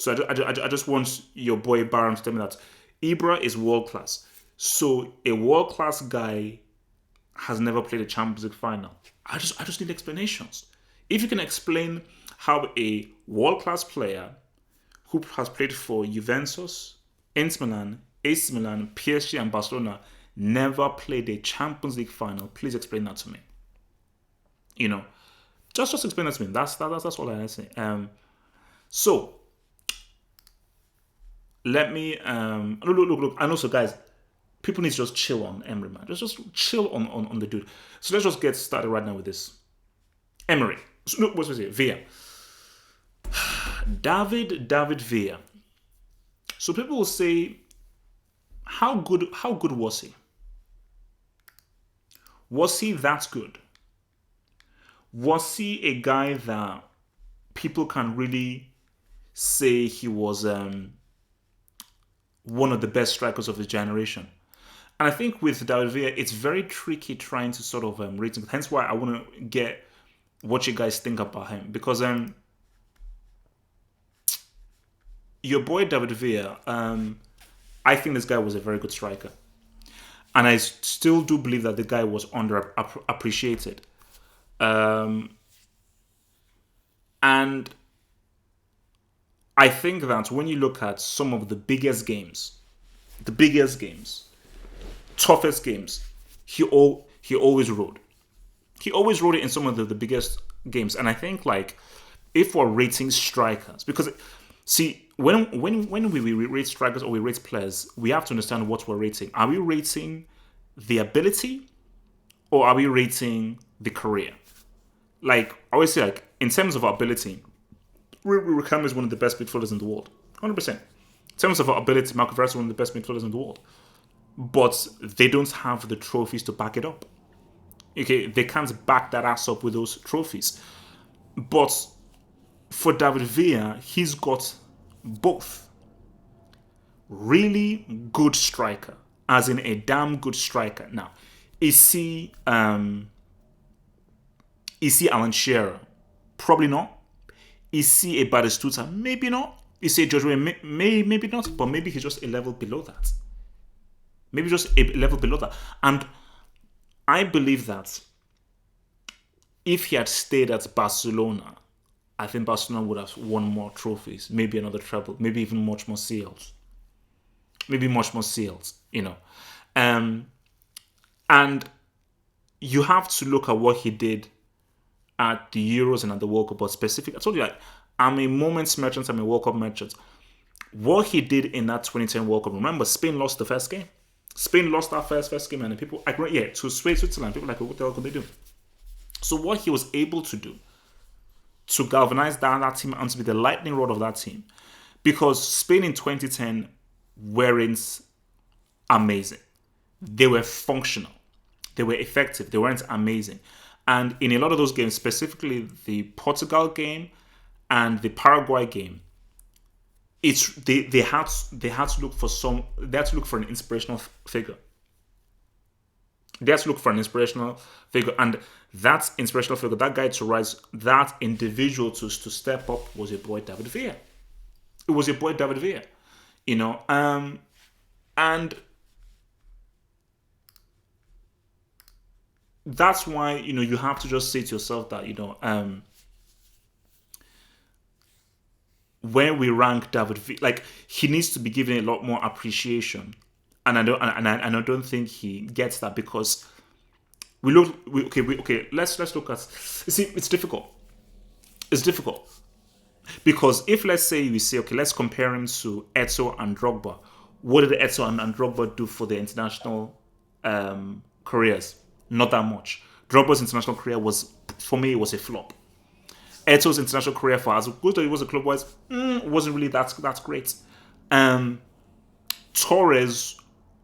So I just want your boy Baron to tell me that Ibra is world class. So a world class guy has never played a Champions League final. I just need explanations. If you can explain how a world class player who has played for Juventus, Inter Milan, AC Milan, PSG, and Barcelona never played a Champions League final, please explain that to me. You know, just explain that to me. That's all I say. So let me look. And also, guys, people need to just chill on Emery, man. Just chill on the dude. So let's just get started right now with this. Emery. So, no, what's it? Villa. David Villa. So people will say, how good was he? Was he that good? Was he a guy that people can really say he was one of the best strikers of his generation? And I think with David Villa, it's very tricky trying to sort of rate him. Hence why I want to get what you guys think about him. Because your boy David Villa, I think this guy was a very good striker. And I still do believe that the guy was underappreciated. And I think that when you look at some of the biggest games, toughest games, he always rode. He always rode it in some of the biggest games. And I think, like, if we're rating strikers, because see, when we rate strikers or we rate players, we have to understand what we're rating. Are we rating the ability or are we rating the career? Like, I always say, like, in terms of our ability, Rukam is one of the best midfielders in the world. 100%. In terms of our ability, Marco Verratti is one of the best midfielders in the world. But they don't have the trophies to back it up. Okay, they can't back that ass up with those trophies. But for David Villa, he's got both. Really good striker, as in a damn good striker. Now, is he Alan Shearer? Probably not. Is he a Batistuta? Maybe not. Is he a George Weah? Maybe not. But maybe he's just a level below that. Maybe just a level below that. And I believe that if he had stayed at Barcelona, I think Barcelona would have won more trophies. Maybe another treble. Maybe even much more seals. You know. And you have to look at what he did at the Euros and at the World Cup, but specifically, I told you, like, I'm a moments merchant, I'm a World Cup merchant. What he did in that 2010 World Cup, remember, Spain lost the first game. Spain lost that first game, and people, to Switzerland, people were like, what the hell could they do? So what he was able to do to galvanize that team and to be the lightning rod of that team, because Spain in 2010 weren't amazing. They were functional. They were effective. They weren't amazing. And in a lot of those games, specifically the Portugal game and the Paraguay game, they had to look for an inspirational figure. They had to look for an inspirational figure, and that inspirational figure, that guy to rise, that individual to step up, was your boy David Villa. It was your boy David Villa, you know, and that's why, you know, you have to just say to yourself that, you know, when we rank David Villa, like, he needs to be given a lot more appreciation, and I don't think he gets that, because let's look at, you see, it's difficult because if, let's say, we say, okay, let's compare him to Eto'o and Drogba. What did Eto'o and Drogba do for the international careers? Not that much. Drogba's international career was, for me, it was a flop. Eto's international career, for as good as it was a club-wise, wasn't really that great. Torres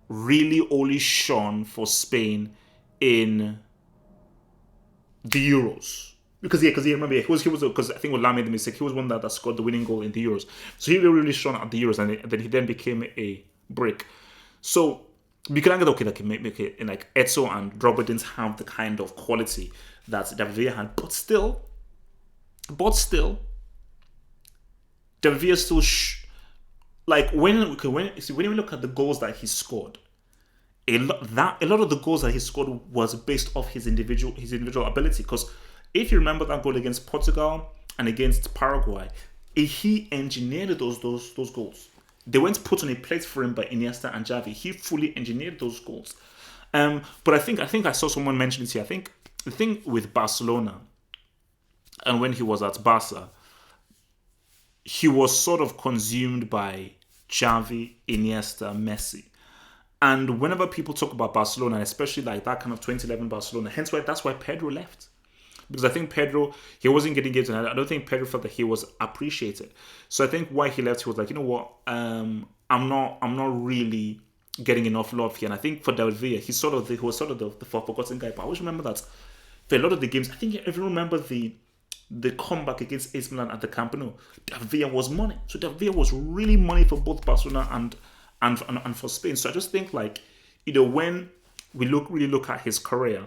really only shone for Spain in the Euros. Because remember, he was because I think when Lam made the mistake, he was one that scored the winning goal in the Euros. So he really shone at the Euros, and then he then became a brick. So we can argue that okay, like Eto'o and Drogba didn't have the kind of quality that David Villa had, but still, David Villa still like when you look at the goals that he scored, a lot of the goals that he scored was based off his individual ability. Because if you remember that goal against Portugal and against Paraguay, he engineered those goals. They weren't put on a plate for him by Iniesta and Xavi. He fully engineered those goals. But I think I saw someone mention it here. I think the thing with Barcelona, and when he was at Barca, he was sort of consumed by Xavi, Iniesta, Messi. And whenever people talk about Barcelona, especially like that kind of 2011 Barcelona, that's why Pedro left. Because I think Pedro, he wasn't getting games, and I don't think Pedro felt that he was appreciated. So I think why he left, he was like, you know what, I'm not really getting enough love here. And I think for David Villa, he was sort of the forgotten guy. But I always remember that for a lot of the games, I think if you remember the comeback against AC Milan at the Camp Nou, David Villa was money. So David Villa was really money for both Barcelona and for Spain. So I just think, like, you know, when we really look at his career,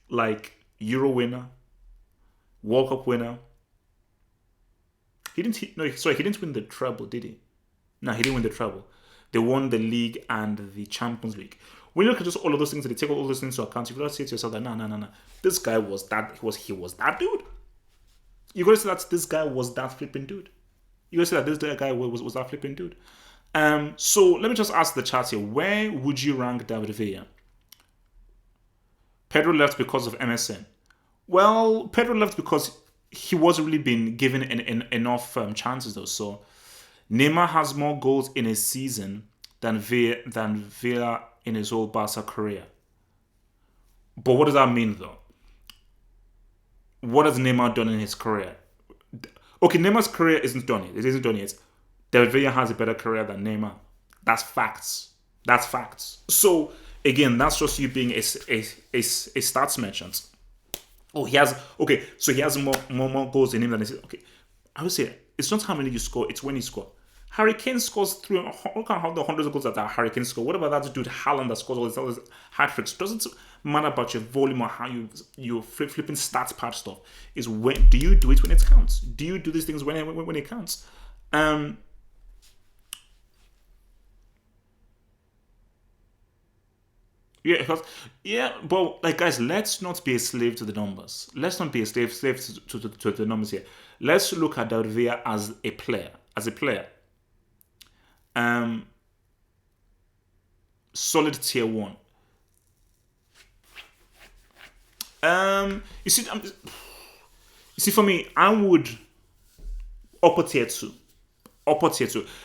like Euro winner, World Cup winner. He didn't win the treble, did he? No, he didn't win the treble. They won the league and the Champions League. When you look at just all of those things, and they take all those things into account, you gotta say to yourself that no. This guy was that. He was that dude. You gotta say that this guy was that flipping dude. You gotta say that this guy was that flipping dude. So let me just ask the chat here: where would you rank David Villa? Pedro left because of MSN. Well, Pedro left because he wasn't really been given enough chances, though. So Neymar has more goals in a season than Villa in his whole Barca career. But what does that mean, though? What has Neymar done in his career? Okay, Neymar's career isn't done yet. It isn't done yet. David Villa has a better career than Neymar. That's facts. So again, that's just you being a stats merchant. Oh, he has more goals in him than he said. Okay, I would say it's not how many you score; it's when you score. Harry Kane scores through. Look at how the hundreds of goals that Harry Kane score. What about that dude Haaland that scores all these hat tricks? Doesn't matter about your volume or how you flipping stats patch stuff. Is when do you do it when it counts? Do you do these things when it counts? But like, guys, let's not be a slave to the numbers. Let's not be a slave to the numbers here. Let's look at David Villa as a player. Solid tier 1. You see, for me, I would upper tier 2.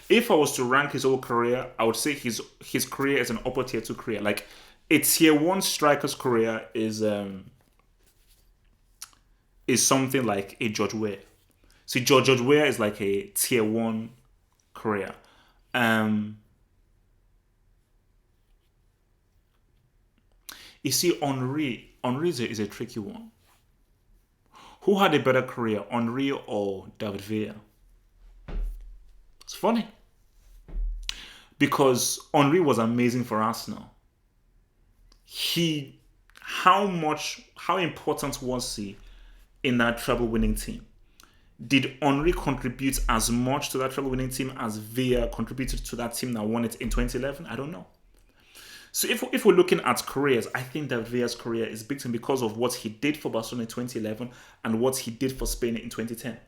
If I was to rank his whole career, I would say his career is an upper tier 2 career. Like, a tier 1 striker's career is something like a George Weah. See, George Weah is like a tier 1 career. You see, Henry is a tricky one. Who had a better career, Henry or David Villa? It's funny. Because Henry was amazing for Arsenal. How important was he in that treble-winning team? Did Henry contribute as much to that treble-winning team as Villa contributed to that team that won it in 2011? I don't know. So if we're looking at careers, I think that Villa's career is big time because of what he did for Barcelona in 2011 and what he did for Spain in 2010.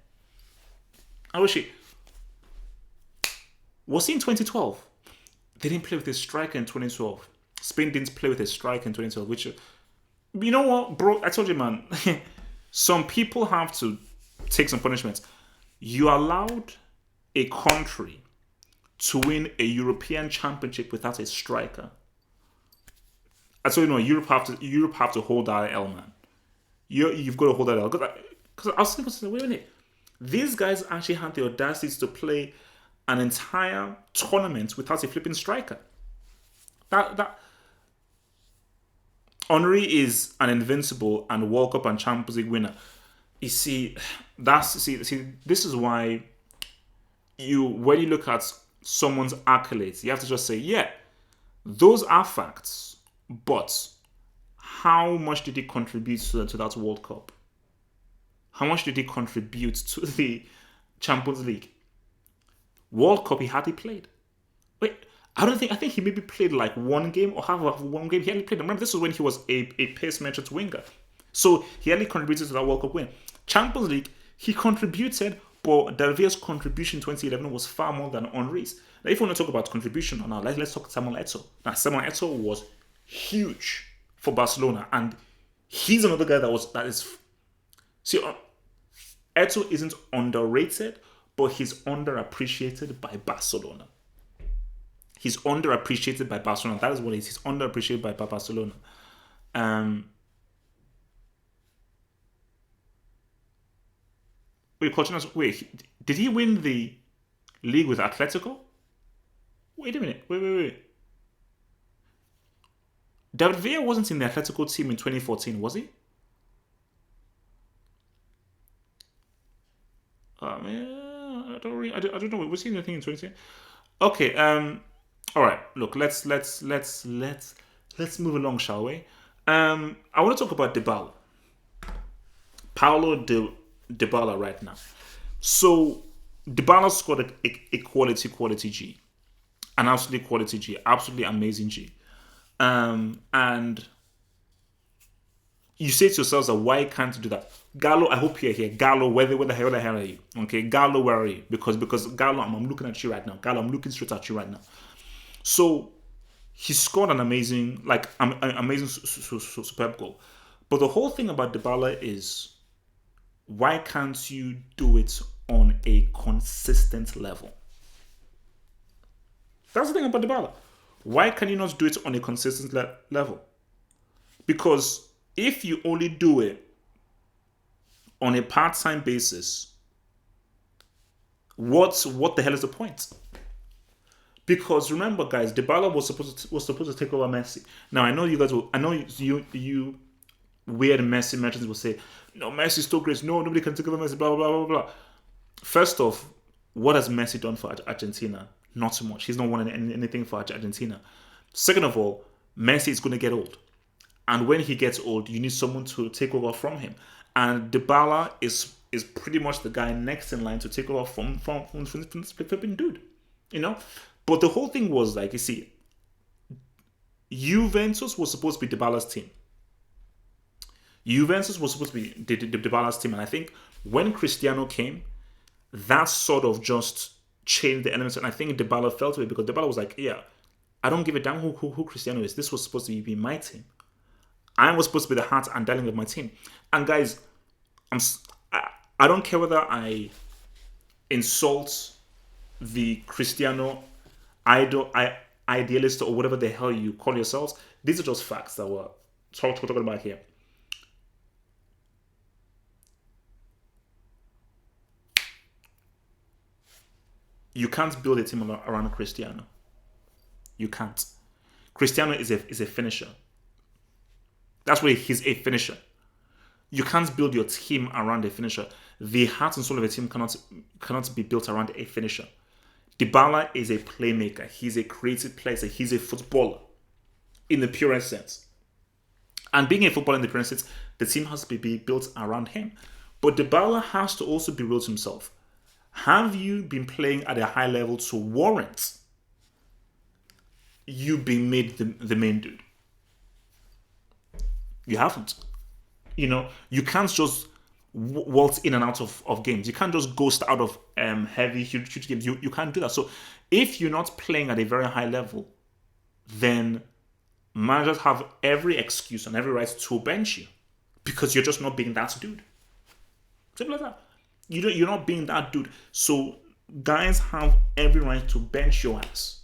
Was he in 2012? They didn't play with a striker in 2012. Spain didn't play with a striker in 2012, which, you know what, bro? I told you, man. Some people have to take some punishments. You allowed a country to win a European championship without a striker. I told you, no, Europe have to hold that L, man. You've got to hold that L. Because I was thinking, wait a minute. These guys actually had the audacity to play an entire tournament without a flipping striker. That Henry is an invincible and World Cup and Champions League winner. You see, this is why when you look at someone's accolades, you have to just say, yeah, those are facts, but how much did he contribute to that World Cup? How much did he contribute to the Champions League. World Cup, he hardly played. Wait, I think he maybe played like one game or half of one game. He hardly played. Remember, this was when he was a pace mentioned winger. So he hardly contributed to that World Cup win. Champions League, he contributed, but David Villa's contribution in 2011 was far more than Henry's. Now, if you want to talk about contribution, now let's talk Samuel Eto'o. Now, Samuel Eto'o was huge for Barcelona, and he's another guy that is. See, Eto'o isn't underrated, but he's underappreciated by Barcelona. He's underappreciated by Barcelona. That is what it is. He's underappreciated by Barcelona. Wait, did he win the league with Atletico? Wait a minute. Wait. David Villa wasn't in the Atletico team in 2014, was he? I don't know. Was he anything in 2010? Okay. All right. Look, let's move along, shall we? I want to talk about Dybala. Paulo Dybala right now. So Dybala scored a quality G, an absolutely quality G, absolutely amazing G. And you say to yourselves that why can't you do that? Gallo, I hope you're here. Gallo, where the hell are you? Okay, Gallo, where are you? Because Gallo, I'm looking at you right now. Gallo, I'm looking straight at you right now. So he scored an amazing, superb goal. But the whole thing about Dybala is, why can't you do it on a consistent level? That's the thing about Dybala. Why can you not do it on a consistent level? Because if you only do it on a part-time basis, what the hell is the point? Because remember, guys, Dybala was supposed to take over Messi. Now I know you guys will. I know you weird Messi merchants will say, "No, Messi's still great. No, nobody can take over Messi." Blah blah blah blah blah. First off, what has Messi done for Argentina? Not so much. He's not won anything for Argentina. Second of all, Messi is going to get old. And when he gets old, you need someone to take over from him. And Dybala is pretty much the guy next in line to take over from this flipping dude. You know? But the whole thing was like, you see, Juventus was supposed to be Dybala's team. Juventus was supposed to be Dybala's team. And I think when Cristiano came, that sort of just changed the elements. And I think Dybala felt it because Dybala was like, yeah, I don't give a damn who Cristiano is. This was supposed to be my team. I was supposed to be the heart and darling of my team. And guys, I don't care whether I insult the Cristiano idealist or whatever the hell you call yourselves. These are just facts that we're talking about here. You can't build a team around Cristiano. You can't. Cristiano is a finisher. That's why he's a finisher. You can't build your team around a finisher. The heart and soul of a team cannot be built around a finisher. Dybala is a playmaker. He's a creative player. He's a footballer in the purest sense. And being a footballer in the purest sense, the team has to be built around him. But Dybala has to also be real to himself. Have you been playing at a high level to warrant you being made the main dude? You haven't. You know, you can't just waltz in and out of games. You can't just ghost out of heavy, huge games. You can't do that. So if you're not playing at a very high level, then managers have every excuse and every right to bench you because you're just not being that dude. Simple as that. You're not being that dude. So guys have every right to bench your ass.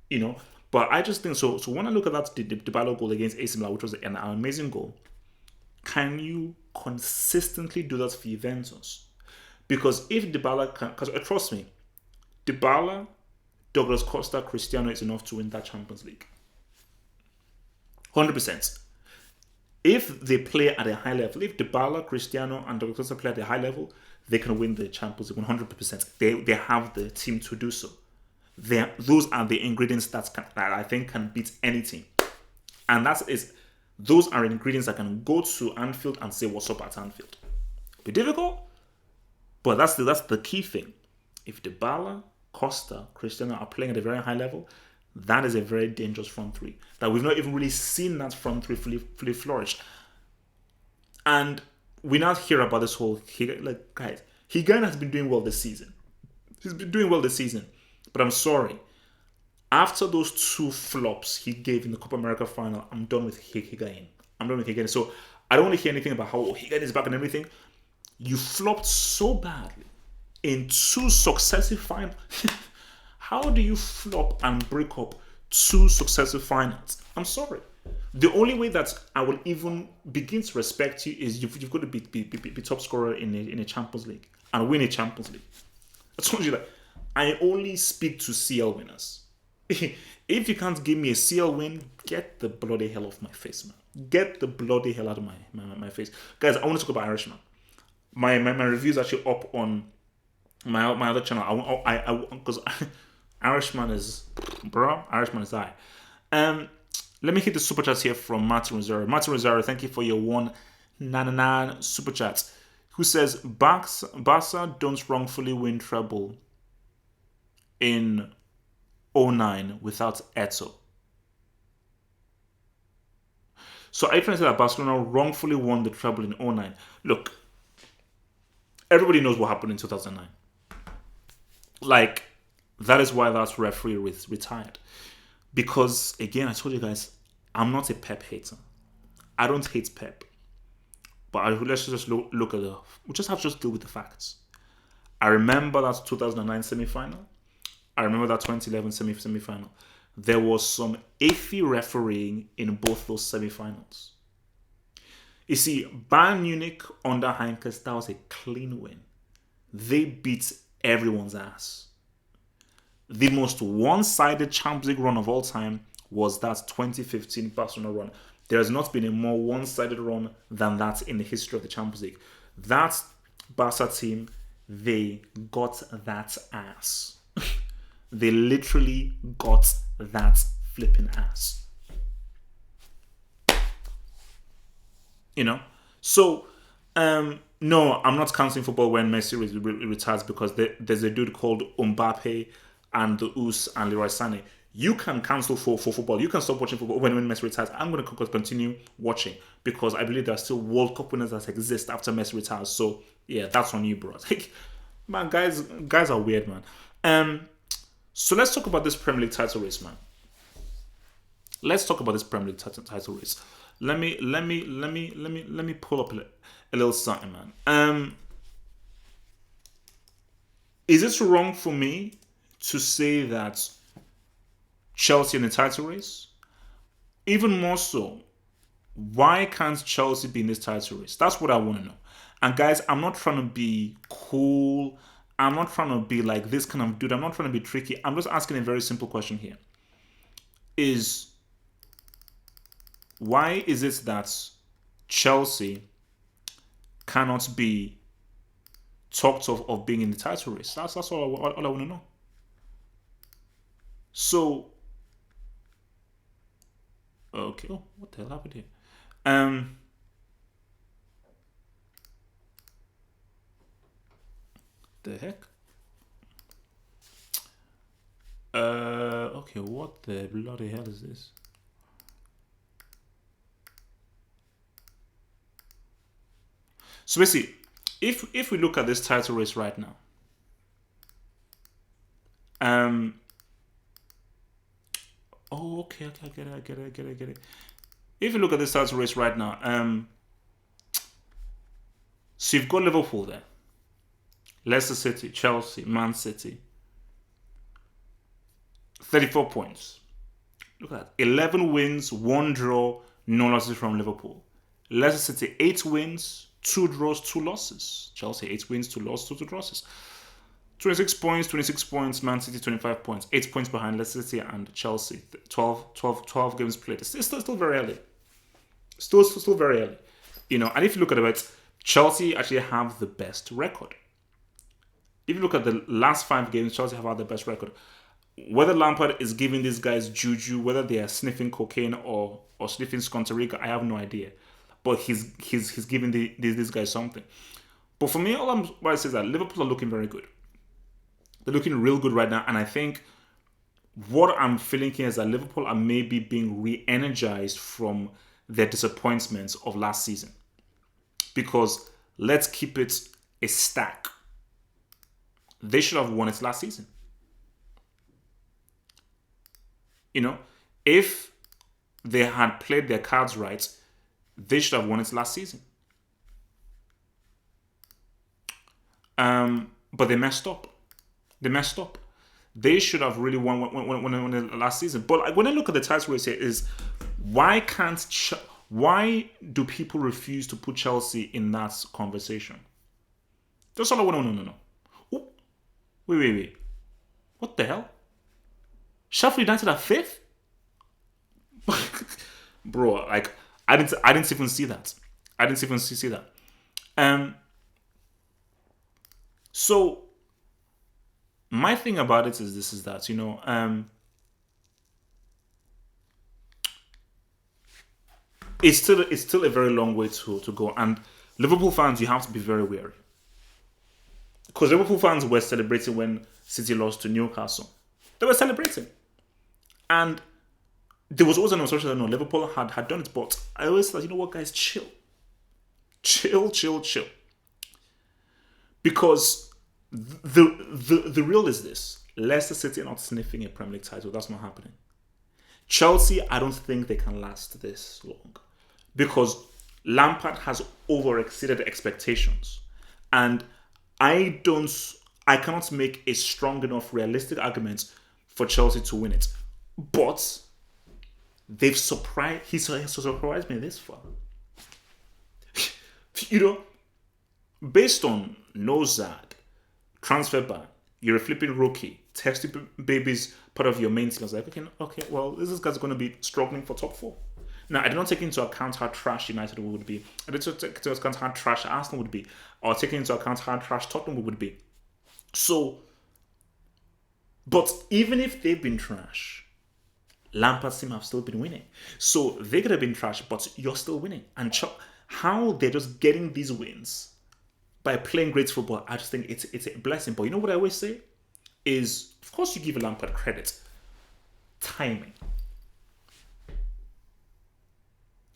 You know, but I just think so. So when I look at that Dybala goal against AC Milan, which was an amazing goal, can you consistently do that for Juventus? Because if Dybala can, because trust me, Dybala, Douglas Costa, Cristiano is enough to win that Champions League. 100%. If they play at a high level, if Dybala, Cristiano, and Douglas Costa play at a high level, they can win the Champions League 100%. They have the team to do so. Those are the ingredients that I think can beat any team. And those are ingredients that can go to Anfield and say what's up at Anfield. Be difficult? But that's the key thing. If Dybala, Costa, Cristiano are playing at a very high level, that is a very dangerous front three. That we've not even really seen that front three fully flourish. And we now hear about this whole guys. Higan has been doing well this season. He's been doing well this season. But I'm sorry. After those two flops he gave in the Copa America final, I'm done with Higan. I'm done with Higan. So I don't want to hear anything about how Higan is back and everything. You flopped so badly in two successive finals. How do you flop and break up two successive finals? I'm sorry. The only way that I will even begin to respect you is you've got to be top scorer in a Champions League and win a Champions League. I told you that I only speak to CL winners. If you can't give me a CL win, get the bloody hell off my face, man. Get the bloody hell out of my face. Guys, I want to talk about Irishman. My review is actually up on my other channel. Because Irishman is I. Let me hit the super chat here from Martin Rosario. Martin Rosario, thank you for your 199 super chat. Who says Barca don't wrongfully win treble in 09 without Eto. So are you trying to say that Barcelona wrongfully won the treble in 09? Look, everybody knows what happened in 2009. Like, that is why that referee retired. Because, again, I told you guys, I'm not a Pep hater. I don't hate Pep. But let's just look at we just have to just deal with the facts. I remember that 2009 semi-final. I remember that 2011 semi-final. There was some iffy refereeing in both those semi-finals. You see, Bayern Munich under Heinkes, that was a clean win. They beat everyone's ass. The most one-sided Champions League run of all time was that 2015 Barcelona run. There has not been a more one-sided run than that in the history of the Champions League. That Barca team, they got that ass. They literally got that flipping ass. You know? So, no, I'm not counting football when Messi retires because there's a dude called Mbappe and the Us and Leroy Sané. You can cancel for football. You can stop watching football when Messi retires. I'm going to continue watching because I believe there are still World Cup winners that exist after Messi retires. So, yeah, that's on you, bro. Man, guys are weird, man. So let's talk about this Premier League title race, man. Let's talk about this Premier League title race. Let me pull up a little something, man. Is it wrong for me to say that Chelsea in the title race? Even more so, why can't Chelsea be in this title race? That's what I want to know. And guys, I'm not trying to be cool. I'm not trying to be like this kind of dude. I'm not trying to be tricky. I'm just asking a very simple question here. Why is it that Chelsea cannot be talked of being in the title race? That's all I want to know. So, okay. Oh, what the hell happened here? The heck? Okay, what the bloody hell is this? So basically, if we look at this title race right now, oh, okay, I get it. If you look at this title race right now, so you've got Liverpool there, Leicester City, Chelsea, Man City, 34 points. Look at that, 11 wins, 1 draw, no losses from Liverpool. Leicester City, 8 wins, 2 draws, 2 losses. Chelsea, 8 wins, 2 losses, 2 draws. 26 points, Man City 25 points, 8 points behind Leicester City and Chelsea, 12 games played. It's still very early. Still very early. You know, and if you look at it, Chelsea actually have the best record. If you look at the last 5 games, Chelsea have had the best record. Whether Lampard is giving these guys juju, whether they are sniffing cocaine or sniffing Sconterica, I have no idea. But he's giving these guys something. But for me, what I say is that Liverpool are looking very good. They're looking real good right now, and I think what I'm feeling here is that Liverpool are maybe being re-energized from their disappointments of last season. Because let's keep it a stack. They should have won it last season. You know, if they had played their cards right, they should have won it last season. But they messed up. They should have really won when last season. But like, when I look at the title race here, is why do people refuse to put Chelsea in that conversation? That's all I want to know. No. Ooh, wait. What the hell? Sheffield United are fifth? Bro, like I didn't even see that. I didn't even see that. So my thing about it is that, it's still a very long way to go. And Liverpool fans, you have to be very wary. Because Liverpool fans were celebrating when City lost to Newcastle. They were celebrating. And there was always an assumption that no, Liverpool had done it. But I always thought, you know what, guys, chill. Chill. Because the real is this. Leicester City are not sniffing a Premier League title. That's not happening. Chelsea, I don't think they can last this long. Because Lampard has over-exceeded expectations. And I cannot make a strong enough realistic argument for Chelsea to win it. But he's surprised me this far. Based on Nozad, transfer ban, you're a flipping rookie, texting babies part of your main team. I was like, okay, well, this guy's going to be struggling for top 4. Now, I did not take into account how trash United would be. I did not take into account how trash Arsenal would be. Or taking into account how trash Tottenham would be. So, but even if they've been trash, Lampard's team have still been winning. So they could have been trash, but you're still winning. And how they're just getting these wins by playing great football, I just think it's a blessing. But you know what I always say? Is, of course, you give Lampard credit. Timing.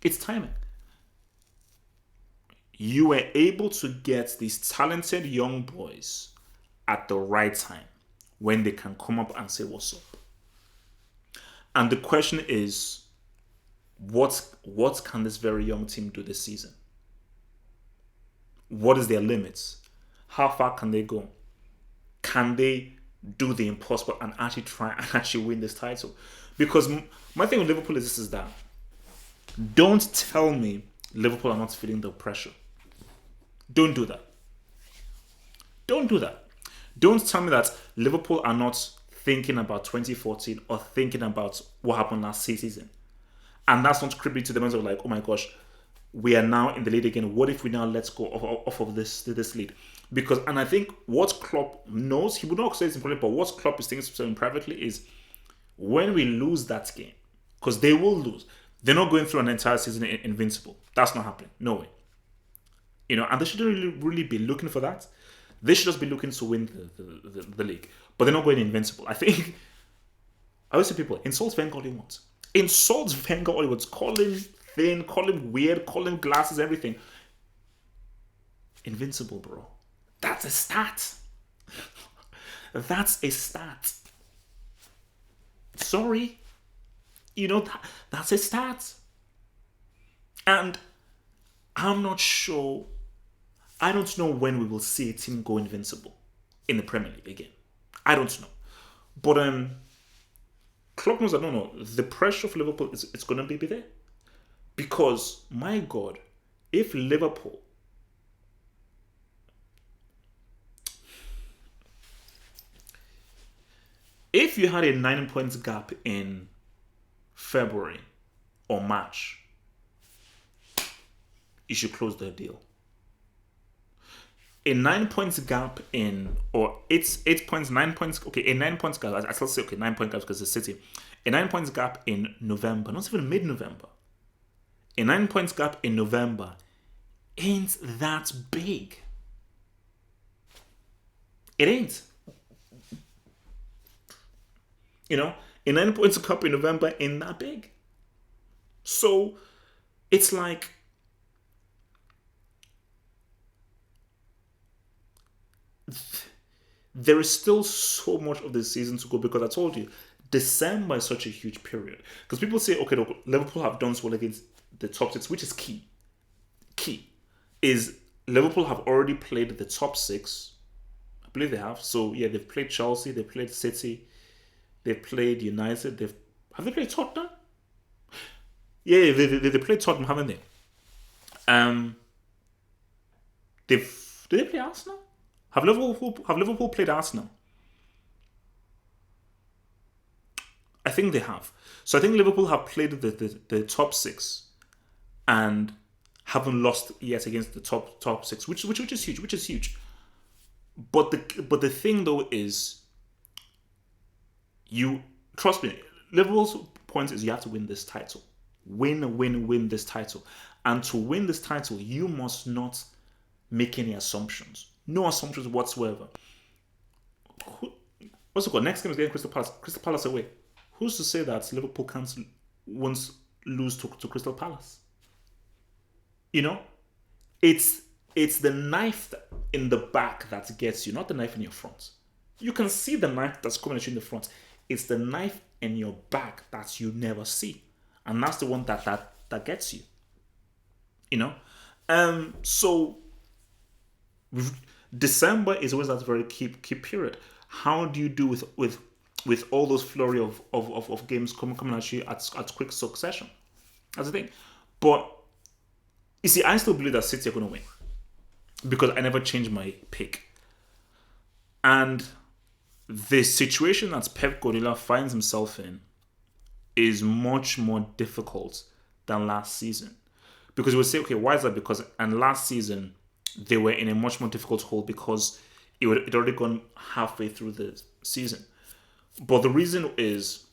It's timing. You were able to get these talented young boys at the right time when they can come up and say, what's up? And the question is, what can this very young team do this season? What is their limits? How far can they go? Can they do the impossible and actually try and actually win this title? Because my thing with Liverpool is that don't tell me Liverpool are not feeling the pressure. Don't do that. Don't do that. Don't tell me that Liverpool are not thinking about 2014 or thinking about what happened last season. And that's not creepy to the minds of like, oh my gosh, we are now in the lead again. What if we now let's go off of this lead? Because, and I think what Klopp knows, he would not say it's important, but what Klopp is thinking to himself privately is when we lose that game, because they will lose, they're not going through an entire season invincible. That's not happening. No way. And they shouldn't really be looking for that. They should just be looking to win the league. But they're not going invincible. I think, I always say people, insult Wenger all he wants. Insult Wenger all he wants. Call him thin, call him weird, call him glasses, everything. Invincible, bro. That's a stat. That's a stat. Sorry. That's a stat. And I'm not sure. I don't know when we will see a team go invincible in the Premier League again. I don't know. But Klopp knows that no, the pressure of Liverpool it's going to be there. Because, my God, if Liverpool if you had a 9 points gap in February or March, you should close the deal. A 9 points gap or 8 points, 9 points, okay, a 9 points gap, I still say, okay, 9 point gap because it's City. A 9 points gap in November, not even mid-November. A 9 points gap in November ain't that big. It ain't. A 9 points cup in November ain't that big. So it's like there is still so much of the season to go because I told you, December is such a huge period. Because people say, okay, look, Liverpool have done so well against the top six, which is key. Key is Liverpool have already played the top six. I believe they have. So yeah, they've played Chelsea, they've played City, they've played United. Have they played Tottenham? Yeah, they played Tottenham, haven't they? Um, did they play Arsenal? Have Liverpool played Arsenal? I think they have. So I think Liverpool have played the top six and haven't lost yet against the top six, which is huge, which is huge. But the thing though is, you trust me. Liverpool's point is you have to win this title, win this title, and to win this title, you must not make any assumptions, no assumptions whatsoever. What's it called? Next game is getting Crystal Palace. Crystal Palace away. Who's to say that Liverpool can't once lose to Crystal Palace? You know, it's the knife in the back that gets you, not the knife in your front. You can see the knife that's coming at you in the front. It's the knife in your back that you never see, and that's the one that gets you. You know, so December is always that very key period. How do you do with all those flurry of games coming at you at quick succession? That's the thing. But you see, I still believe that City are going to win because I never changed my pick. And the situation that Pep Guardiola finds himself in is much more difficult than last season. Because you would say, okay, why is that? Because and last season they were in a much more difficult hole because it already gone halfway through the season. But the reason is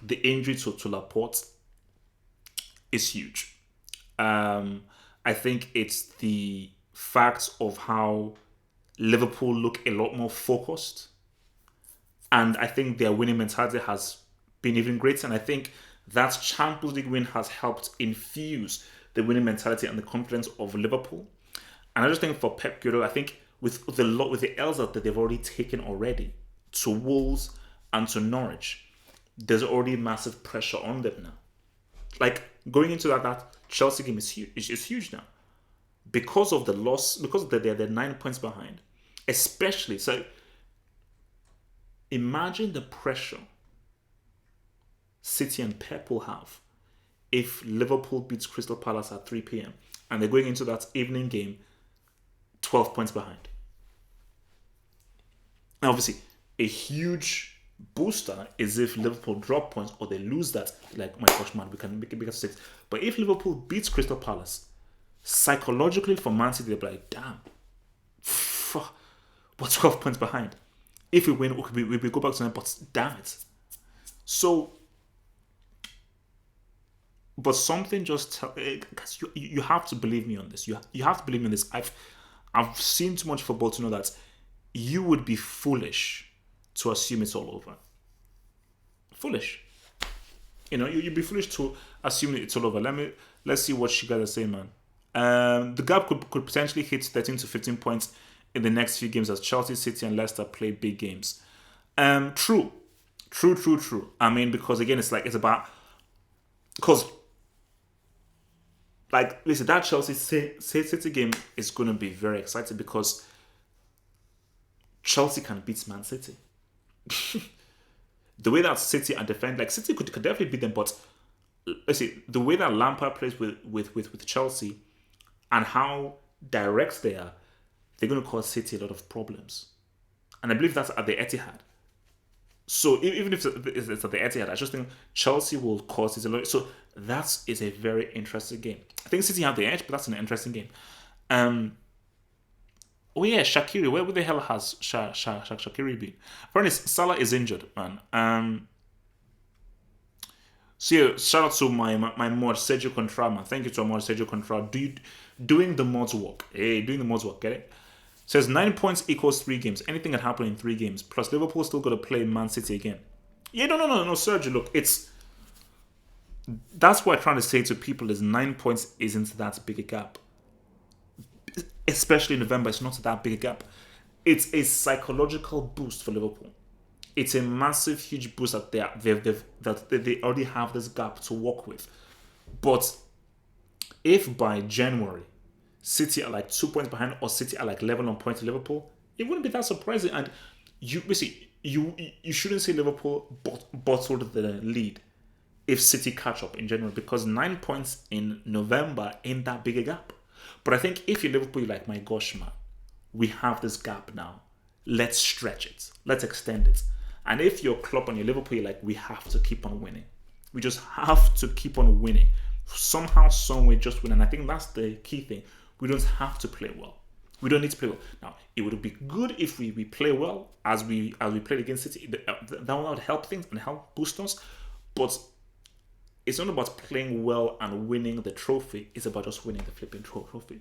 the injury to Laporte is huge. I think it's the fact of how Liverpool look a lot more focused. And I think their winning mentality has been even greater. And I think that Champions League win has helped infuse the winning mentality and the confidence of Liverpool. And I just think for Pep Guardiola, I think with the L's that they've already taken already to Wolves and to Norwich, there's already massive pressure on them now. Like going into that Chelsea game is huge. It's huge now because of the loss, because they're 9 points behind, especially. So imagine the pressure City and Pep will have if Liverpool beats Crystal Palace at 3 p.m. and they're going into that evening game 12 points behind. And obviously, a huge booster is if Liverpool drop points or they lose that. Like, oh my gosh, man, we can make it bigger 6. But if Liverpool beats Crystal Palace, psychologically for Man City, they'll be like, damn, we're 12 points behind. If we win, we go back to 9, but damn it. So, but something just because you have to believe me on this. You have to believe me on this. I've seen too much football to know that you would be foolish to assume it's all over. Foolish. You'd be foolish to assume it's all over. Let's see what you guys say, man. The gap could potentially hit 13 to 15 points in the next few games as Chelsea, City, and Leicester play big games. True. I mean, because again, it's listen, that Chelsea City game is going to be very exciting because Chelsea can beat Man City. The way that City are defending, City could definitely beat them, but let's see, the way that Lampard plays with Chelsea and how direct they are, they're going to cause City a lot of problems. And I believe that's at the Etihad. So even if it's at the Etihad, I just think Chelsea will cause City a lot. So that is a very interesting game. I think City have the edge, but that's an interesting game. Oh yeah, Shaqiri. Where the hell has Shaqiri been? Apparently, Salah is injured, man. So yeah, shout out to my mod Sergio Contra, man. Thank you to our mod Sergio Contra. Doing the mods work. Hey, doing the mods work. Get it? Says 9 points equals 3 games. Anything can happen in 3 games. Plus Liverpool still got to play Man City again. Yeah, no, Sergio. Look, that's what I'm trying to say to people is 9 points isn't that big a gap. Especially in November, it's not that big a gap. It's a psychological boost for Liverpool. It's a massive, huge boost that they already have this gap to work with. But if by January, City are like 2 points behind or City are like level on points to Liverpool, it wouldn't be that surprising. And you shouldn't say Liverpool bottled the lead if City catch up in January, because 9 points in November ain't that big a gap. But I think if you're Liverpool, you're like, my gosh, man, we have this gap now. Let's stretch it. Let's extend it. And if you're Klopp and you're Liverpool, you're like, we have to keep on winning. We just have to keep on winning. Somehow, someway, just win. And I think that's the key thing. We don't have to play well. We don't need to play well. Now, it would be good if we play well as we played against City. That would help things and help boost us. But it's not about playing well and winning the trophy. It's about just winning the flipping trophy.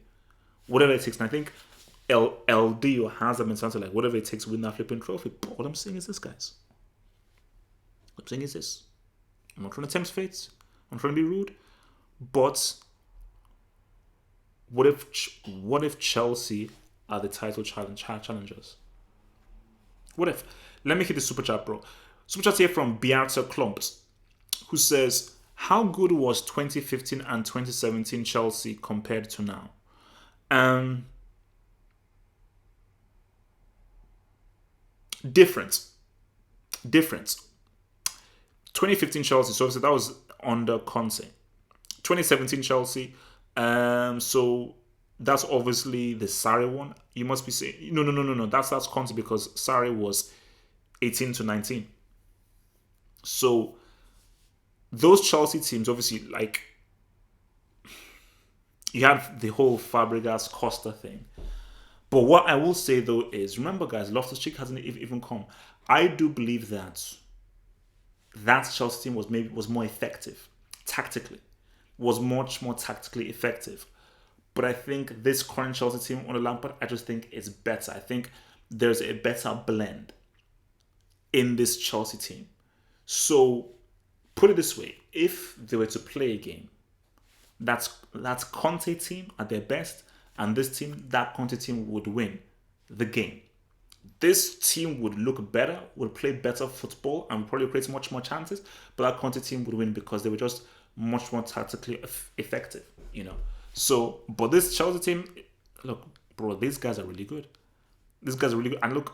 Whatever it takes. And I think LD or has them in something like whatever it takes to win that flipping trophy. But all I'm saying is this, guys. What I'm saying is this. I'm not trying to tempt fate. I'm trying to be rude. But what if Chelsea are the title challengers? What if? Let me hit the super chat, bro. Super chat here from Beata Klumps, who says, how good was 2015 and 2017 Chelsea compared to now? Difference. 2015 Chelsea, so obviously that was under Conte. 2017 Chelsea, so that's obviously the Sarri one. You must be saying, no. That's Conte because Sarri was 18 to 19. So those Chelsea teams, obviously, like, you had the whole Fabregas Costa thing. But what I will say though is, remember, guys, Loftus-Cheek hasn't even come. I do believe that Chelsea team was more effective tactically, was much more tactically effective. But I think this current Chelsea team under Lampard, I just think it's better. I think there's a better blend in this Chelsea team. So put it this way: if they were to play a game, that's Conte team at their best, and this team, that Conte team would win the game. This team would look better, would play better football, and probably create much more chances. But that Conte team would win because they were just much more tactically effective, So, but this Chelsea team, look, bro, these guys are really good. These guys are really good, and look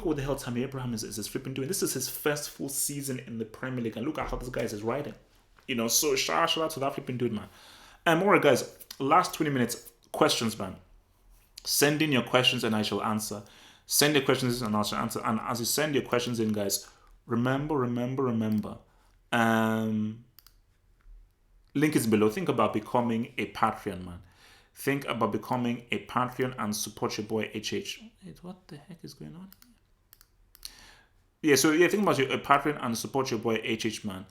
what the hell Tammy Abraham is flipping doing. This is his first full season in the Premier League, and look at how this guy is riding. So shout out to that flipping dude, man. And more, guys. Last 20 minutes, questions, man. Send in your questions and I shall answer. Send your questions and I shall answer. And as you send your questions in, guys, remember. Link is below. Think about becoming a Patreon, man. Think about becoming a Patreon and support your boy HH. Wait, what the heck is going on? Think about a Patreon and support your boy HH, man.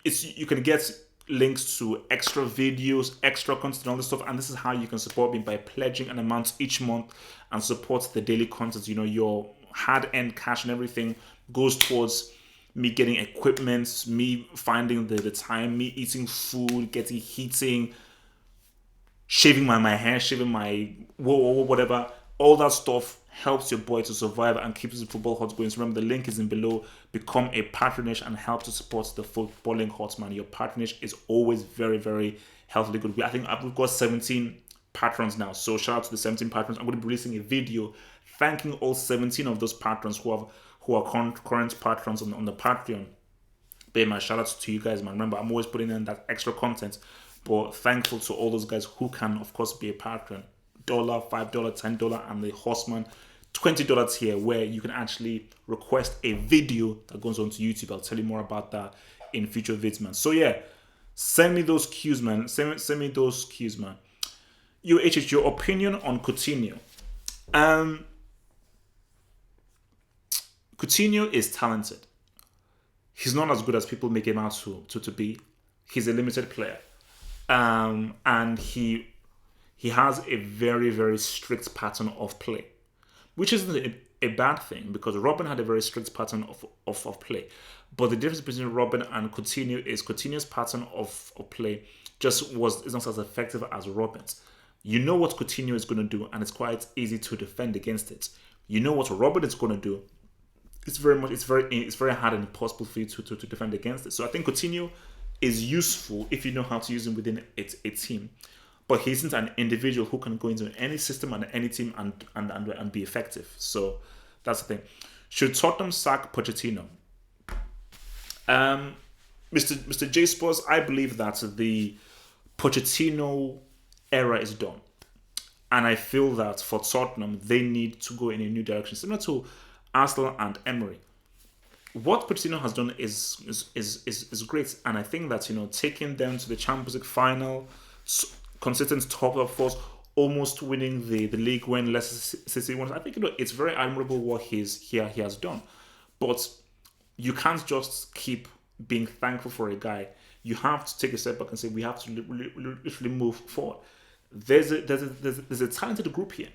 You can get links to extra videos, extra content, all this stuff, and this is how you can support me by pledging an amount each month and support the daily content. Your hard-earned cash and everything goes towards me getting equipment, me finding the time, me eating food, getting heating, shaving my hair, shaving my whatever. All that stuff helps your boy to survive and keeps the football hot going. So remember, the link is in below. Become a patronage and help to support the footballing hot, man. Your patronage is always very, very healthily good. I think we've got 17 patrons now. So shout out to the 17 patrons. I'm going to be releasing a video thanking all 17 of those patrons who are current patrons on the Patreon. But man, shout out to you guys, man. Remember, I'm always putting in that extra content. But thankful to all those guys who can, of course, be a patron. $5, $10, and the Horseman $20 here, where you can actually request a video that goes onto YouTube. I'll tell you more about that in future vids, man. So yeah, send me those cues, man. Send me those cues, man. Your opinion on Coutinho. Coutinho is talented. He's not as good as people make him out to be. He's a limited player. and he has a very, very strict pattern of play, which isn't a bad thing because Robin had a very strict pattern of play. But the difference between Robin and Coutinho is Coutinho's pattern of play just is not as effective as Robin's. You know what Coutinho is going to do, and it's quite easy to defend against it. You know what Robin is going to do. It's very hard and impossible for you to defend against it. So I think Coutinho is useful if you know how to use him within a team. But he isn't an individual who can go into any system and any team and be effective. So that's the thing. Should Tottenham sack Pochettino? Mr. J Sports, I believe that the Pochettino era is done. And I feel that for Tottenham, they need to go in a new direction, similar to Arsenal and Emery. What Pochettino has done is great. And I think that, taking them to the Champions League final, consistent top of force, almost winning the league when Leicester City won. I think it's very admirable what he has done, but you can't just keep being thankful for a guy. You have to take a step back and say we have to literally move forward. There's a talented group here,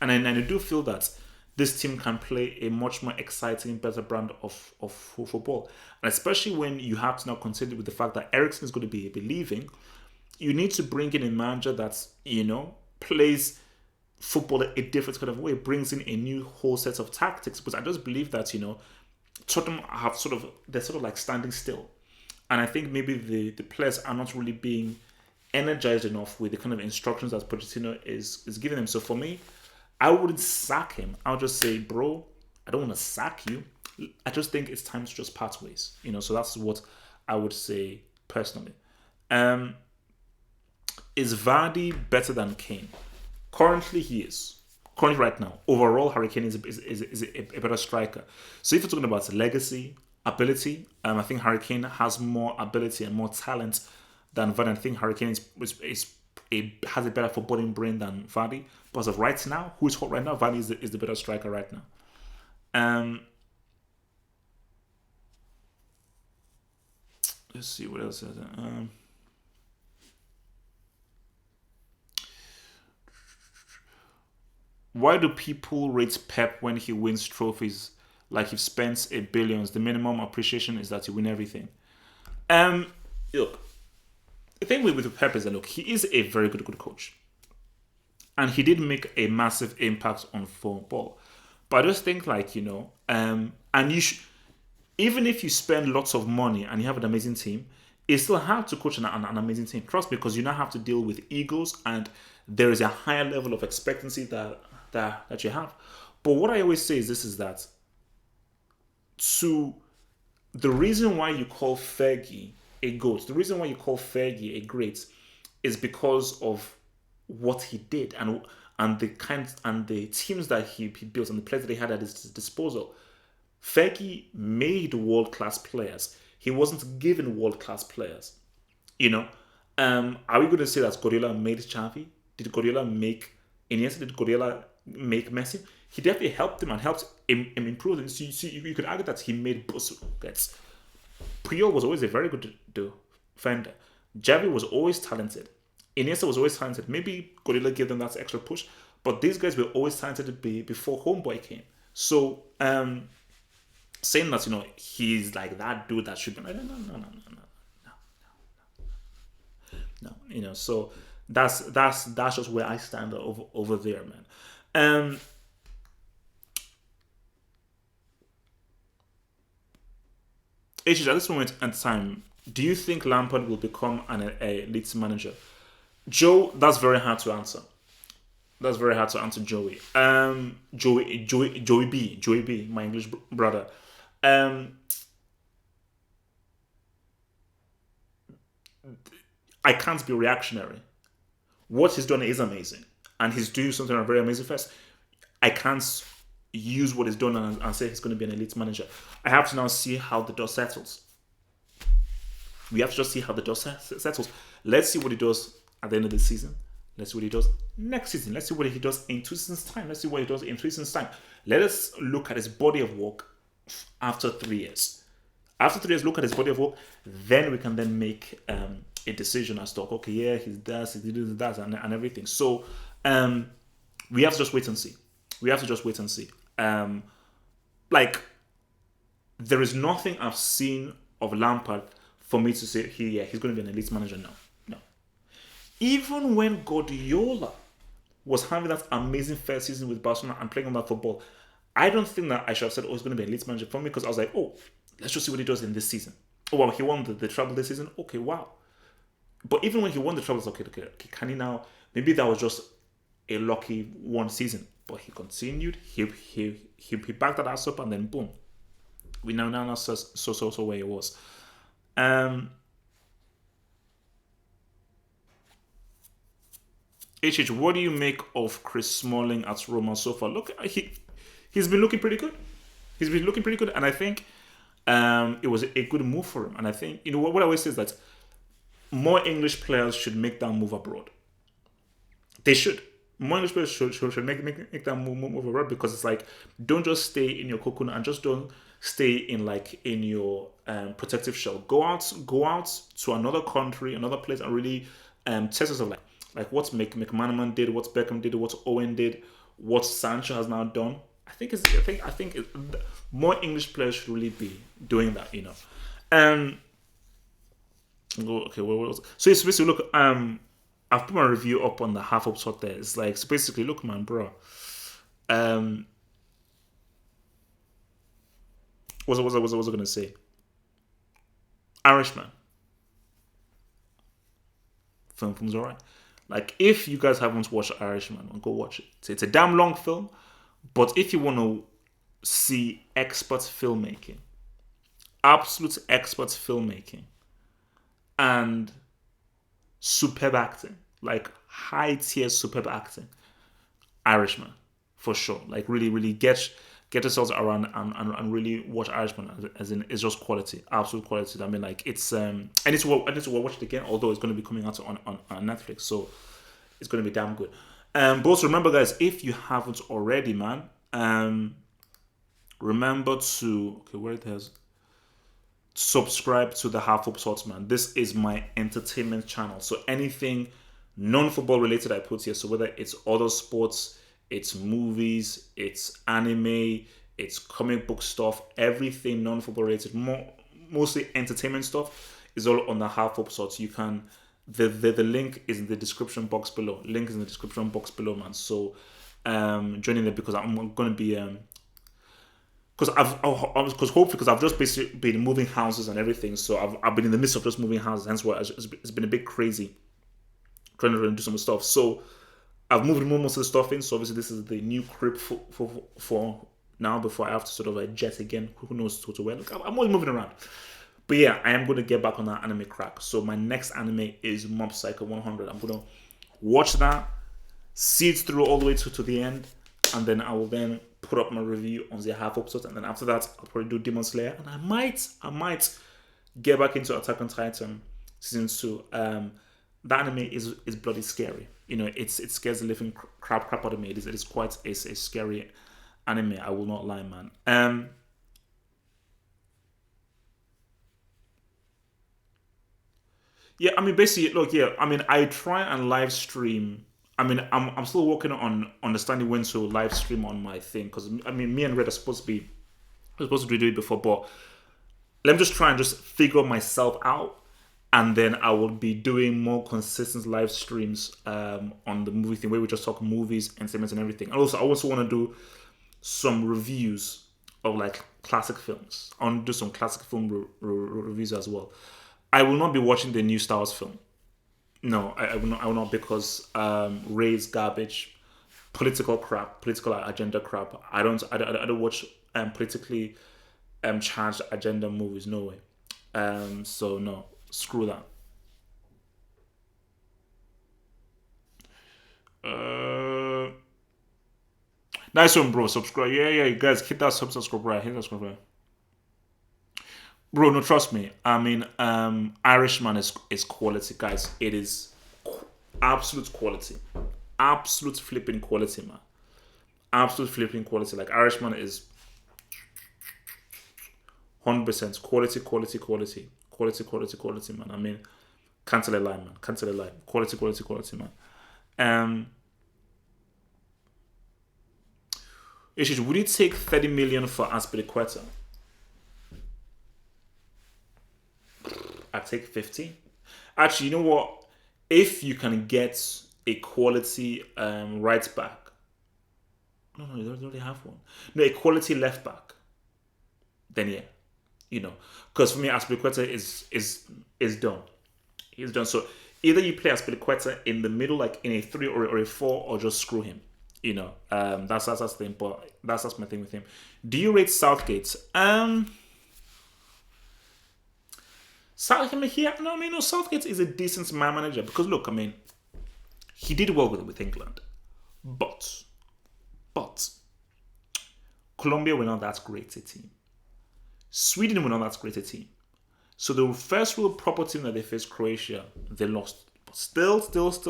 and I do feel that this team can play a much more exciting, better brand of football, and especially when you have to now consider with the fact that Eriksen is going to be leaving. You need to bring in a manager that, plays football a different kind of way, brings in a new whole set of tactics. Because I just believe that, Tottenham they're sort of like standing still. And I think maybe the players are not really being energized enough with the kind of instructions that Pochettino is giving them. So for me, I wouldn't sack him. I would just say, bro, I don't want to sack you. I just think it's time to just part ways. So that's what I would say personally. Is Vardy better than Kane? Currently, he is. Currently, right now. Overall, Harry Kane is a better striker. So if you're talking about legacy, ability, I think Harry Kane has more ability and more talent than Vardy. I think Harry Kane has a better footballing brain than Vardy. But as of right now, who is hot right now? Vardy is the better striker right now. Let's see what else is there. Why do people rate Pep when he wins trophies like he spends billions? The minimum appreciation is that he win everything. Look, the thing with Pep is that he is a very good coach, and he did make a massive impact on football. But I just think and you even if you spend lots of money and you have an amazing team, it's still hard to coach an amazing team. Trust me, because you now have to deal with egos, and there is a higher level of expectancy that you have. But what I always say is that the reason why you call Fergie a GOAT, the reason why you call Fergie a great, is because of what he did and the teams that he built and the players that he had at his disposal. Fergie made world-class players. He wasn't given world-class players. Are we going to say that Guardiola made Xavi? Did Guardiola make Iniesta? Did Guardiola make Messi? He definitely helped him and helped him improve them. So you could argue that he made Busquets. Puyol was always a very good defender. Xavi was always talented. Iniesta was always talented. Maybe Guardiola gave them that extra push, but these guys were always talented before Homeboy came. So saying that he's like that dude that should be no. So that's just where I stand over there, man. At this moment in time, do you think Lampard will become an elite manager? Joe, that's very hard to answer. That's very hard to answer, Joey. Joey B, my English brother. I can't be reactionary. What he's done is amazing, and he's doing something very amazing first. I can't use what he's done and say he's going to be an elite manager. I have to now see how the dust settles. We have to just see how the dust settles. Let's see what he does at the end of the season. Let's see what he does next season. Let's see what he does in 2 seasons' time. Let's see what he does in 3 seasons' time. Let us look at his body of work after 3 years. After 3 years, look at his body of work. Then we can then make a decision as to, okay, yeah, he's this, he did that, and everything. So um, we have to just wait and see. We have to just wait and see. Like, there is nothing I've seen of Lampard for me to say, he's going to be an elite manager now. No. Even when Guardiola was having that amazing first season with Barcelona and playing on that football, I don't think that I should have said, he's going to be an elite manager for me, because I was like, let's just see what he does in this season. Oh, well, he won the treble this season. Okay, wow. But even when he won the treble, okay, can he now? Maybe that was just a lucky one season. But he continued. He backed that ass up, and then boom, we now so where he was. HH, what do you make of Chris Smalling at Roma so far? Look, he's been looking pretty good. He's been looking pretty good, and I think it was a good move for him. And I think, what I always say is that more English players should make that move abroad. They should. More English players should make that move abroad, because it's like, don't just stay in your cocoon, and just don't stay in your protective shell. Go out to another country, another place, and really test yourself. Like what McManaman did, what Beckham did, what Owen did, what Sancho has now done. I think more English players should really be doing that. Okay, what else? So it's basically, look, I've put my review up on the half up shot there. It's like, so basically, look, man, bro. What was I gonna say? Irishman. Film's alright. Like, if you guys haven't watched Irishman, go watch it. It's a damn long film, but if you want to see expert filmmaking, absolute expert filmmaking, and superb acting, like high tier superb acting, Irishman, for sure. Like, really, really get yourselves around and really watch Irishman, as in, it's just quality, absolute quality. I mean, like, it's I need to watch it again, although it's going to be coming out on Netflix, so it's going to be damn good. But also remember, guys, if you haven't already, man, remember to, where it is, subscribe to the Half Up Thoughts, man. This is my entertainment channel, so anything non-football related I put here. So whether it's other sports, it's movies, it's anime, it's comic book stuff, everything non-football related, mostly entertainment stuff, is all on the Half Up Thoughts. You can, the link is in the description box below. Man. So joining there, because I'm going to be because I've just basically been moving houses and everything. So I've been in the midst of just moving houses. Hence why it's been a bit crazy trying to do some stuff. So I've moved most of the stuff in. So obviously this is the new crib for now, before I have to sort of jet again. Who knows to where? Look, I'm always moving around. But yeah, I am going to get back on that anime crack. So my next anime is Mob Psycho 100. I'm going to watch that, see it through all the way to the end, and then I will then put up my review on the half episode. And then after that, I'll probably do Demon Slayer, and I might get back into Attack on Titan season 2. That anime is bloody scary. It scares the living crap out of me. It is quite a scary anime. I will not lie, man. Yeah, I mean, basically, look, yeah, I mean, I try and live stream. I mean, I'm still working on understanding when to live stream on my thing, because I mean, me and Red are supposed to do it before, but let me just try and just figure myself out, and then I will be doing more consistent live streams on the movie thing, where we just talk movies, entertainment, and everything. And also, I also want to do some reviews of like classic films. I want to do some classic film reviews as well. I will not be watching the new Star Wars film. No, I will not, because Ray's garbage, political crap, political agenda crap. I don't watch politically charged agenda movies. No way. So no, screw that. Nice one, bro. Subscribe. Yeah, you guys hit that subscribe, right? Hit that subscribe. Bro, no, trust me. I mean, Irishman is quality, guys. It is absolute quality, absolute flipping quality, man. Absolute flipping quality. Like, Irishman is 100% quality, man. I mean, Cancel a line, man. Cancel a line. Quality, quality, quality, man. Um, Issues. Would you take 30 million for Aspilicueta? I'd take 50. Actually, you know what? If you can get a quality right back, no, you don't really have one. No, a quality left back, then yeah, because for me, Aspilicueta is done. He's done. So either you play Aspilicueta in the middle, like in a 3 or a 4, or just screw him. That's the thing. But that's my thing with him. Do you rate Southgate? Southgate is a decent man manager because look, he did well with England, but Colombia were not that great a team. Sweden were not that great a team. So the first real proper team that they faced, Croatia, they lost. But still,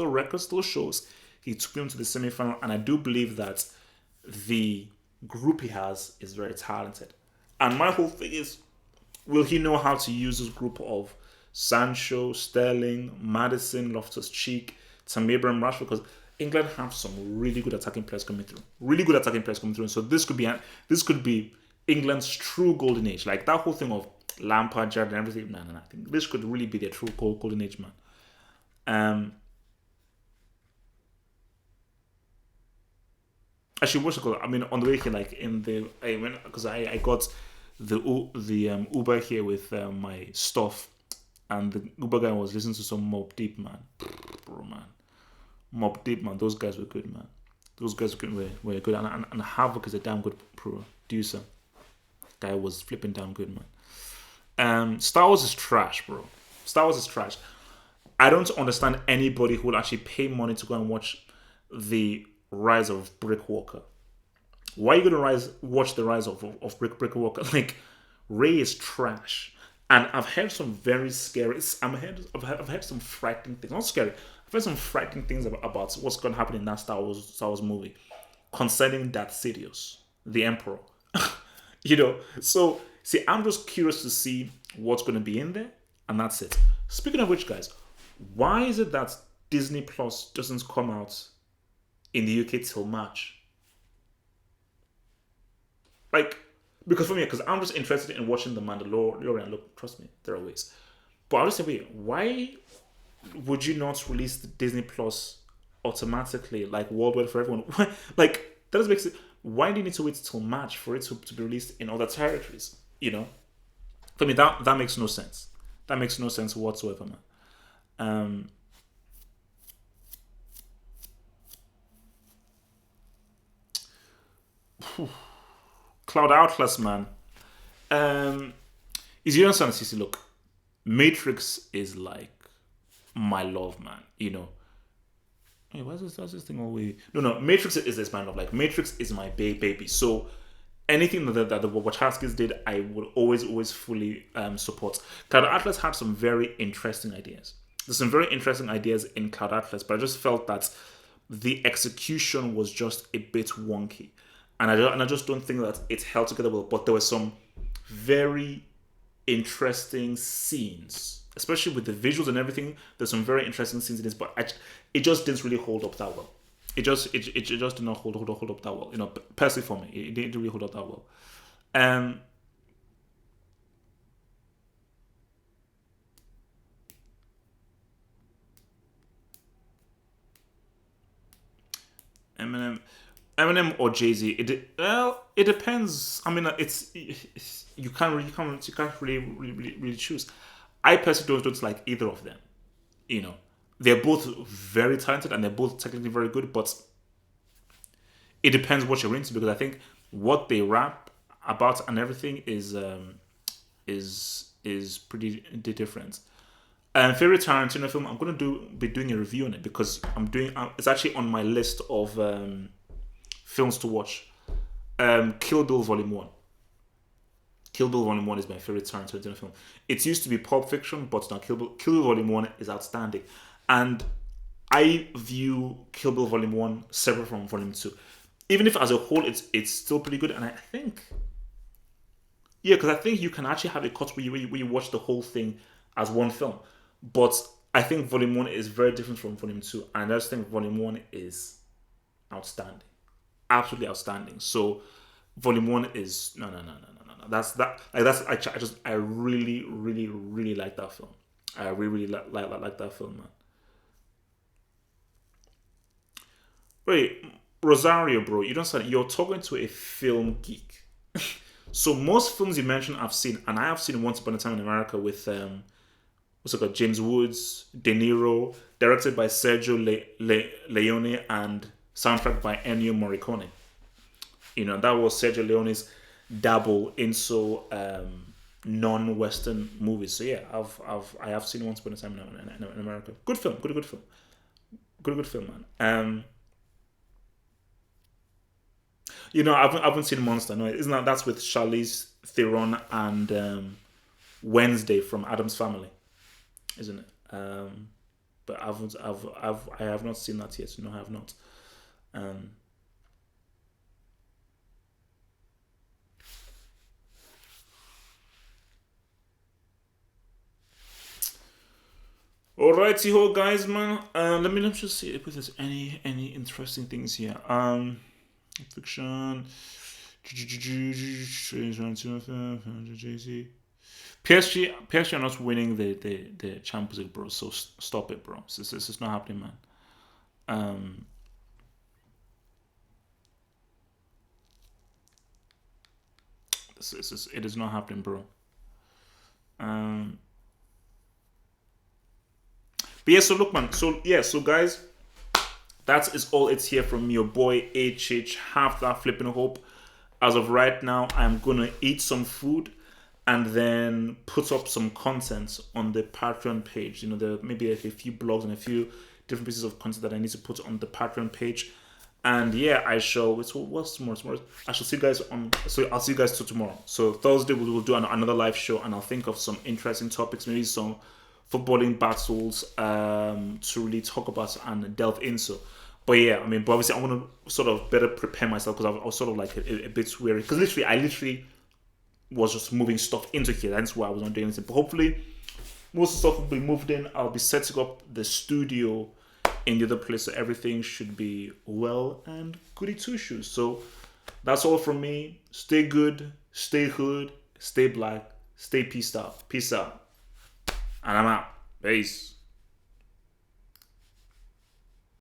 record still shows he took them to the semi-final, and I do believe that the group he has is very talented. And my whole thing is, will he know how to use this group of Sancho, Sterling, Maddison, Loftus-Cheek, Tammy Abraham, Rashford? Because England have some really good attacking players coming through. And so this could be England's true golden age. Like that whole thing of Lampard, Gerrard, and everything. No. I think this could really be their true golden age, man. Actually, what's it called? On the way here, like because I got the Uber here with my stuff, and the Uber guy was listening to some Mobb Deep, man. Bro, man. Mobb Deep, man. Those guys were good, man. Those guys were good. And Havoc is a damn good producer. Guy was flipping damn good, man. Star Wars is trash, bro. Star Wars is trash. I don't understand anybody who will actually pay money to go and watch the Rise of Brick Walker. Why are you going to watch the rise of Brick Walker? Like, Ray is trash. And I've heard some very scary... I've heard some frightening things. Not scary. I've heard some frightening things about what's going to happen in that Star Wars movie concerning Darth Sidious, the Emperor. So, see, I'm just curious to see what's going to be in there, and that's it. Speaking of which, guys, why is it that Disney Plus doesn't come out in the UK till March? Like, because for me, because I'm just interested in watching The Mandalorian. Look, trust me, there are ways. But I'll just say, wait, why would you not release the Disney Plus automatically, like worldwide for everyone? Like, that doesn't make sense. Why do you need to wait till March for it to be released in other territories? For me, that makes no sense. That makes no sense whatsoever, man. Cloud Outlast, man. Is you understand, CC? Look, Matrix is like my love, man. Hey, what's this thing always? No. Matrix is my love. Like Matrix is my baby. So anything that the Wachowskis did, I would always fully support. Cloud Atlas had some very interesting ideas. There's some very interesting ideas in Cloud Atlas, but I just felt that the execution was just a bit wonky. And I just don't think that it held together well. But there were some very interesting scenes, especially with the visuals and everything. There's some very interesting scenes in this, but it just didn't really hold up that well. It just did not hold up that well. Personally for me, it didn't really hold up that well. Eminem or Jay-Z? It depends. It's you can't really choose. I personally don't like either of them. They're both very talented and they're both technically very good, but it depends what you're into, because I think what they rap about and everything is pretty different. Favorite Tarantino film? I'm going to be doing a review on it, because it's actually on my list of films to watch. Kill Bill Volume 1. Kill Bill Volume 1 is my favorite Tarantino film. It used to be Pulp Fiction, but now Kill Bill Volume 1 is outstanding. And I view Kill Bill Volume 1 separate from Volume 2. Even if as a whole it's still pretty good. And I think... Yeah, because I think you can actually have a cut where you watch the whole thing as one film. But I think Volume 1 is very different from Volume 2. And I just think Volume 1 is outstanding. Absolutely outstanding. So Volume 1 is no. That's that like that's I really, really, really like that film. I really, really like that film, man. Wait, Rosario, bro, you don't say you're talking to a film geek. So most films you mentioned I've seen, and I have seen Once Upon a Time in America with what's it called, James Woods, De Niro, directed by Sergio Leone, and soundtrack by Ennio Morricone. That was Sergio Leone's dabble into non-Western movies. So yeah, I have seen Once Upon a Time in America. Good film, good film, good film, man. I haven't seen Monster. No, isn't that's with Charlize Theron and Wednesday from Adam's Family, isn't it? But I have not seen that yet. No, I have not. Um, Alrighty, ho, guys, man. Let me just see if there's any interesting things here. Fiction. PSG are not winning the Champions League, bro. So stop it, bro. This is not happening, man. Um, it is not happening, bro. Um, but yeah, so look, man. So yeah, so guys, that is all it's here from your boy HH. Have that flipping hope. As of right now, I'm gonna eat some food and then put up some content on the Patreon page. There may be a few blogs and a few different pieces of content that I need to put on the Patreon page. And yeah, I shall. What's tomorrow? Tomorrow, I shall see you guys on. So I'll see you guys tomorrow. So Thursday we will do another live show, and I'll think of some interesting topics, maybe some footballing battles to really talk about and delve into. But yeah, but obviously I want to sort of better prepare myself because I was sort of like a bit weary. Because I literally was just moving stuff into here. That's why I was not doing anything. But hopefully, most of the stuff will be moved in. I'll be setting up the studio in the other place, so everything should be well and goody two shoes. So that's all from me. Stay good, stay hood, stay black, stay peaced out. Peace out. And I'm out. Peace.